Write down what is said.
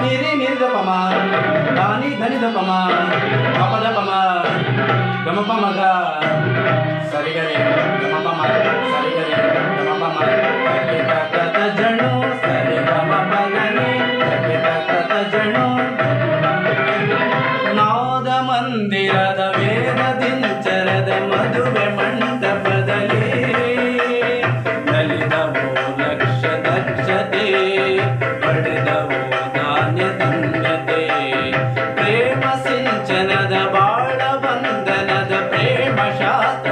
ನಿರಿ ನಿರಿದ ಪಮ ದಾನಿ ಧನಿದ ಪಮ ಪಪದ ಪಮ ಗಮಪ ಮಗ ಸರಿಗರೆ ಗಮಪ ಮಗ ಸರಿಗರೆ ಗಮಪ ಮಗ ಕಟ ಜಣು ಸರಿ ಗಮ ಪಗನೆ ಕಟ ಜಣು ನಾದ ಮಂದಿರದ ವೇದದಿಂಚರದ ಮದುವೆ ಮಂಟಪದಲ್ಲಿ ನಲಿದವೋ ಲಕ್ಷ ದಕ್ಷತೆ ಪಡೆದವೋ ಧಾನ್ಯ ಧನ್ಯತೆ ಪ್ರೇಮ ಸಿಂಚನದ ಬಾಳ ಬಂಧನದ ಪ್ರೇಮ ಶಾಸ್ತ್ರ